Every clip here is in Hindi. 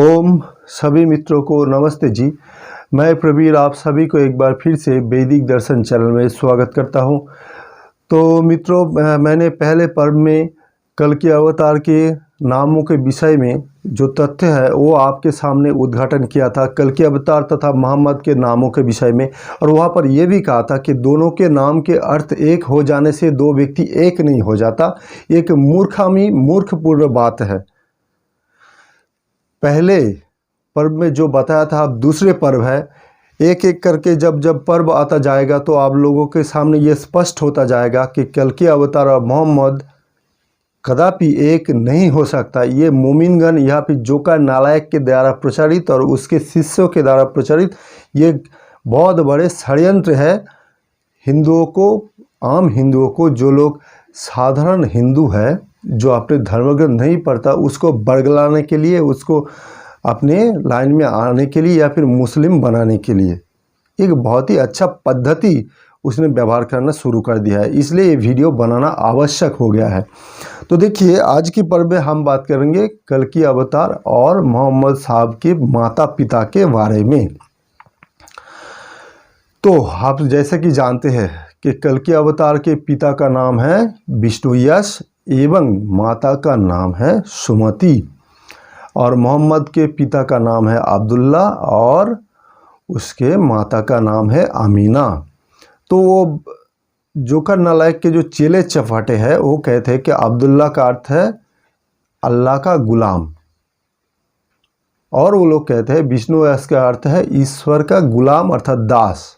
ओम सभी मित्रों को नमस्ते जी। मैं प्रवीर आप सभी को एक बार फिर से वैदिक दर्शन चैनल में स्वागत करता हूं। तो मित्रों, मैंने पहले पर्व में कल के अवतार के नामों के विषय में जो तथ्य है वो आपके सामने उद्घाटन किया था, कल के अवतार तथा मोहम्मद के नामों के विषय में। और वहाँ पर यह भी कहा था कि दोनों के नाम के अर्थ एक हो जाने से दो व्यक्ति एक नहीं हो जाता। एक मूर्खपूर्ण बात है। पहले पर्व में जो बताया था, अब दूसरे पर्व है। एक एक करके जब जब पर्व आता जाएगा तो आप लोगों के सामने ये स्पष्ट होता जाएगा कि कल के अवतार और मोहम्मद कदापि एक नहीं हो सकता। ये मोमिनगण या फिर जोका नालायक के द्वारा प्रचारित और उसके शिष्यों के द्वारा प्रचारित ये बहुत बड़े षड्यंत्र है हिंदुओं को, आम हिंदुओं को, जो लोग साधारण हिंदू है, जो अपने धर्मग्रंथ नहीं पढ़ता, उसको बरगलाने के लिए, उसको अपने लाइन में आने के लिए या फिर मुस्लिम बनाने के लिए एक बहुत ही अच्छा पद्धति उसने व्यवहार करना शुरू कर दिया है। इसलिए ये वीडियो बनाना आवश्यक हो गया है। तो देखिए, आज की पर्व में हम बात करेंगे कल की अवतार और मोहम्मद साहब के माता पिता के बारे में। तो आप जैसे कि जानते हैं कि कल के अवतार के पिता का नाम है विष्णुयश एवं माता का नाम है सुमति, और मोहम्मद के पिता का नाम है अब्दुल्ला और उसके माता का नाम है अमीना। तो वो जोकर नालायक के जो चेले चपाटे हैं वो कहते हैं कि अब्दुल्ला का अर्थ है अल्लाह का गुलाम, और वो लोग कहते हैं विष्णुयश का अर्थ है ईश्वर का गुलाम अर्थात दास।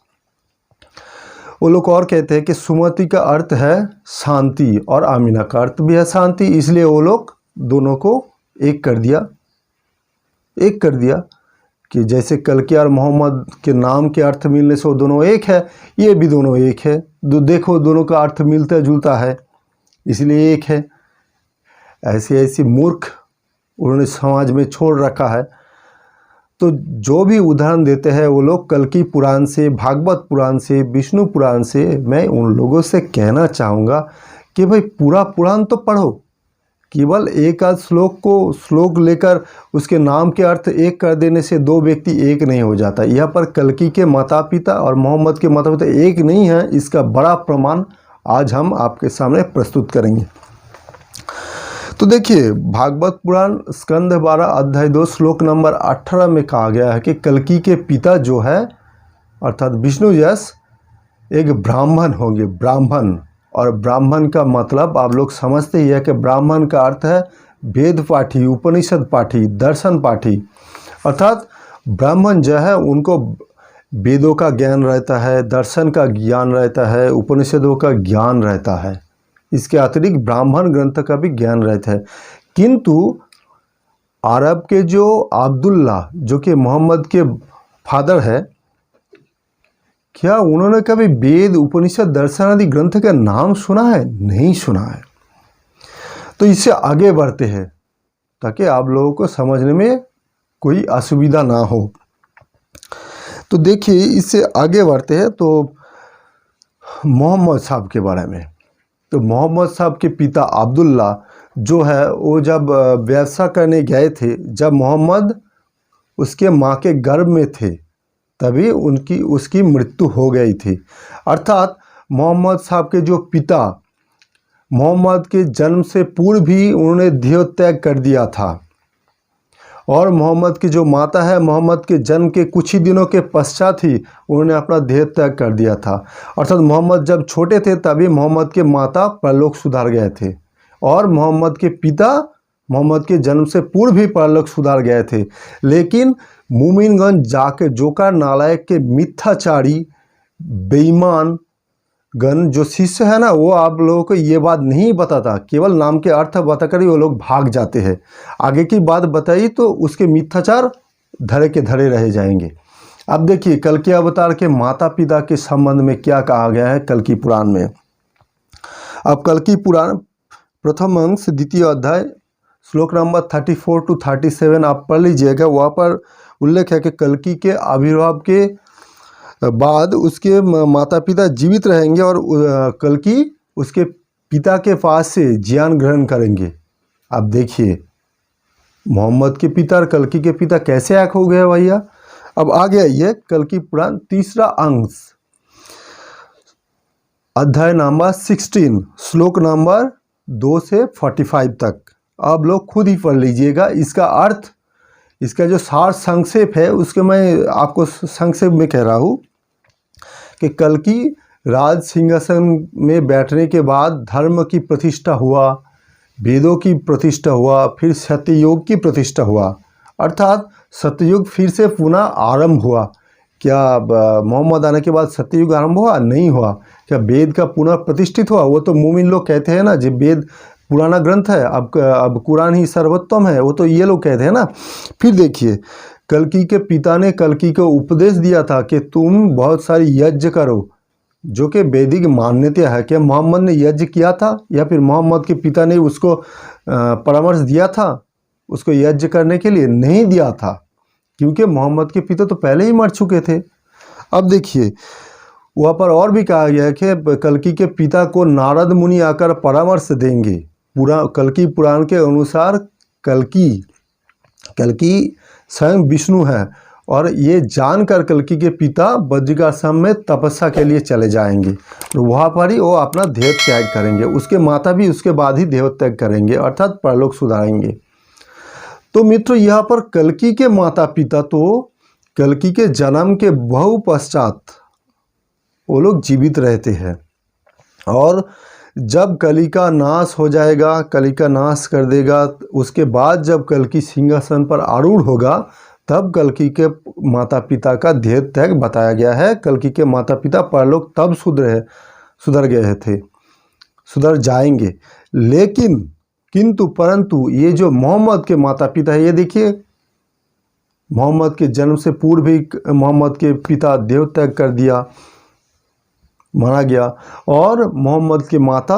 वो लोग और कहते हैं कि सुमति का अर्थ है शांति और आमीना का अर्थ भी है शांति, इसलिए वो लोग दोनों को एक कर दिया कि जैसे कल के और मोहम्मद के नाम के अर्थ मिलने से वो दोनों एक है, ये भी दोनों एक है। देखो दोनों का अर्थ मिलता जुलता है, इसलिए एक है। ऐसी मूर्ख उन्होंने समाज में छोड़ रखा है। तो जो भी उदाहरण देते हैं वो लोग कल की पुराण से, भागवत पुराण से, विष्णु पुराण से, मैं उन लोगों से कहना चाहूँगा कि भाई पूरा पुराण तो पढ़ो। केवल एक आध श्लोक लेकर उसके नाम के अर्थ एक कर देने से दो व्यक्ति एक नहीं हो जाता। यहाँ पर कल्कि के माता पिता और मोहम्मद के माता पिता एक नहीं है, इसका बड़ा प्रमाण आज हम आपके सामने प्रस्तुत करेंगे। तो देखिए, भागवत पुराण स्कंद 12 अध्याय 2 श्लोक नंबर 18 में कहा गया है कि कल्कि के पिता जो है अर्थात विष्णुयश एक ब्राह्मण होंगे। ब्राह्मण, और ब्राह्मण का मतलब आप लोग समझते ही है कि ब्राह्मण का अर्थ है वेद पाठी, उपनिषद पाठी, दर्शन पाठी। अर्थात ब्राह्मण जो है उनको वेदों का ज्ञान रहता है, दर्शन का ज्ञान रहता है, उपनिषदों का ज्ञान रहता है, इसके अतिरिक्त ब्राह्मण ग्रंथ का भी ज्ञान रहता है। किंतु अरब के जो अब्दुल्ला जो कि मोहम्मद के फादर है, क्या उन्होंने कभी वेद, उपनिषद, दर्शन आदि ग्रंथ का नाम सुना है? नहीं सुना है। तो इससे आगे बढ़ते हैं ताकि आप लोगों को समझने में कोई असुविधा ना हो। तो देखिए, इससे आगे बढ़ते हैं तो मोहम्मद साहब के बारे में। तो मोहम्मद साहब के पिता अब्दुल्ला जो है वो जब व्यवसाय करने गए थे, जब मोहम्मद उसके माँ के गर्भ में थे तभी उसकी मृत्यु हो गई थी। अर्थात मोहम्मद साहब के जो पिता मोहम्मद के जन्म से पूर्व ही उन्होंने देह त्याग कर दिया था, और मोहम्मद की जो माता है मोहम्मद के जन्म के कुछ ही दिनों के पश्चात ही उन्होंने अपना देह त्याग कर दिया था। अर्थात मोहम्मद जब छोटे थे तभी मोहम्मद के माता परलोक सुधार गए थे, और मोहम्मद के पिता मोहम्मद के जन्म से पूर्व भी परलोक सुधार गए थे। लेकिन मोमिनगंज जाके जोका नालायक के मिथ्याचारी बेईमान गण जो शिष्य है ना, वो आप लोगों को ये बात नहीं बताता, केवल नाम के अर्थ बताकर ही वो लोग भाग जाते हैं। आगे की बात बताई तो उसके मिथ्याचार धरे के धरे रह जाएंगे। अब देखिए, कल के अवतार के माता पिता के संबंध में क्या कहा गया है कल की पुराण में। अब कल की पुराण प्रथम अंश द्वितीय अध्याय श्लोक नंबर 34 to 37 आप पढ़ लीजिएगा। वहाँ पर उल्लेख है कि कल्कि के आविर्भाव के बाद उसके माता पिता जीवित रहेंगे और कल्कि उसके पिता के पास से ज्ञान ग्रहण करेंगे। अब देखिए, मोहम्मद के पिता और कल्कि के पिता कैसे एक हो गए भैया। अब आगे आइए कल्कि पुराण तीसरा अंश, अध्याय नंबर 16, श्लोक नंबर 2 से 45 तक। आप लोग खुद ही पढ़ लीजिएगा। इसका अर्थ, इसका जो सार संक्षेप है उसके मैं आपको संक्षेप में कह रहा हूँ कि कल्कि राज सिंहासन में बैठने के बाद धर्म की प्रतिष्ठा हुआ, वेदों की प्रतिष्ठा हुआ, फिर सत्ययुग की प्रतिष्ठा हुआ, अर्थात सत्ययुग फिर से पुनः आरंभ हुआ। क्या मोहम्मद आने के बाद सत्ययुग आरंभ हुआ? नहीं हुआ। क्या वेद का पुनः प्रतिष्ठित हुआ? वो तो मोमिन लोग कहते हैं ना, जब वेद पुराना ग्रंथ है, अब कुरान ही सर्वोत्तम है, वो तो ये लोग कहते हैं ना। फिर देखिए, कल्कि के पिता ने कल्कि को उपदेश दिया था कि तुम बहुत सारी यज्ञ करो, जो कि वैदिक मान्यता है। क्या मोहम्मद ने यज्ञ किया था या फिर मोहम्मद के पिता ने उसको परामर्श दिया था उसको यज्ञ करने के लिए? नहीं दिया था, क्योंकि मोहम्मद के पिता तो पहले ही मर चुके थे। अब देखिए, वहाँ पर और भी कहा गया है कि कल्कि के पिता को नारद मुनि आकर परामर्श देंगे। कल्कि पुराण के अनुसार कल्कि स्वयं विष्णु है, और ये जानकर कल्कि के पिता बद्रिकाश्रम में तपस्या के लिए चले जाएंगे, तो वहाँ पर ही वो अपना देह त्याग करेंगे। उसके माता भी उसके बाद ही देह त्याग करेंगे, अर्थात परलोक सुधारेंगे। तो मित्रों, यहाँ पर कल्कि के माता पिता तो कल्कि के जन्म के बहु पश्चात वो लोग जीवित रहते हैं, और जब कली का नाश हो जाएगा, कली का नाश कर देगा, उसके बाद जब कल्कि सिंहासन पर आरूढ़ होगा, तब कल्कि के माता पिता का देह त्याग बताया गया है। कल्कि के माता पिता परलोक तब सुधर गए थे, सुधर जाएंगे। लेकिन किंतु परंतु ये जो मोहम्मद के माता पिता है, ये देखिए, मोहम्मद के जन्म से पूर्व ही मोहम्मद के पिता देह त्याग कर दिया, मारा गया। और मोहम्मद के माता,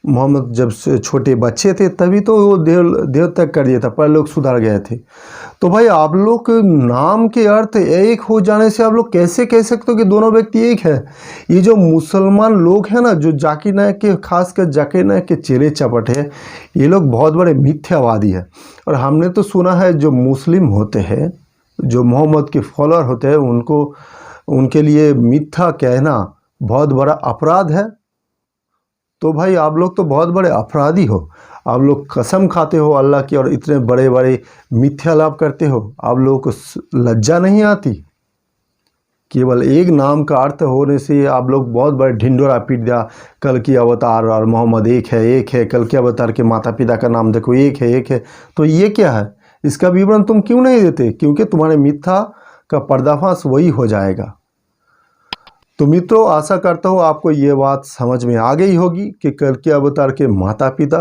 मोहम्मद जब से छोटे बच्चे थे तभी तो वो देह त्याग कर दिया था, पर लोग सुधर गए थे। तो भाई, आप लोग के नाम के अर्थ एक हो जाने से आप लोग कैसे कह सकते हो कि दोनों व्यक्ति एक है? ये जो मुसलमान लोग हैं ना, जो जाकिर नायक के, खासकर जाकिर नायक के चेले चपट है, ये लोग बहुत बड़े मिथ्यावादी है। और हमने तो सुना है जो मुस्लिम होते हैं, जो मोहम्मद के फॉलोअर होते हैं, उनके लिए मिथ्या कहना बहुत बड़ा अपराध है। तो भाई, आप लोग तो बहुत बड़े अपराधी हो। आप लोग कसम खाते हो अल्लाह की और इतने बड़े बड़े मिथ्या लाभ करते हो। आप लोगों को लज्जा नहीं आती? केवल एक नाम का अर्थ होने से आप लोग बहुत बड़े ढिंडोरा पीट दिया। कल्कि अवतार और मोहम्मद एक है। कल्कि अवतार के माता पिता का नाम देखो, एक है। तो ये क्या है? इसका विवरण तुम क्यों नहीं देते? क्योंकि तुम्हारे मिथ्या का पर्दाफाश वही हो जाएगा। तो मित्रों, आशा करता हूँ आपको ये बात समझ में आ गई होगी कि कल्कि अवतार के माता पिता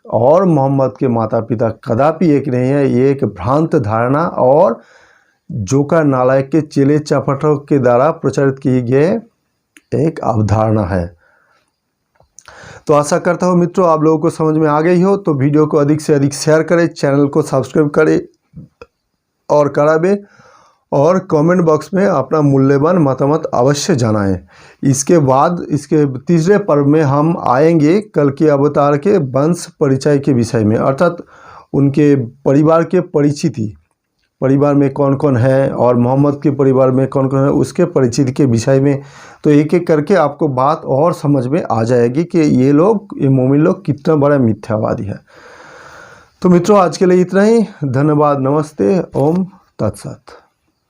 और मोहम्मद के माता पिता कदापि एक नहीं है। ये एक भ्रांत धारणा और जोकर नालायक के चेले चपटों के द्वारा प्रचारित की गई एक अवधारणा है। तो आशा करता हूँ मित्रों, आप लोगों को समझ में आ गई हो। तो वीडियो को अधिक से अधिक शेयर करें, चैनल को सब्सक्राइब करें और करावे, और कमेंट बॉक्स में अपना मूल्यवान मतामत अवश्य जनाएं। इसके बाद इसके तीसरे पर्व में हम आएंगे कल्कि अवतार के वंश परिचय के विषय में, अर्थात उनके परिवार के परिचिति, परिवार में कौन कौन है और मोहम्मद के परिवार में कौन कौन है, उसके परिचिति के विषय में। तो एक एक करके आपको बात और समझ में आ जाएगी कि ये मोमिन लोग कितना बड़ा मिथ्यावादी है। तो मित्रों, आज के लिए इतना ही। धन्यवाद, नमस्ते, ओम तत्सत।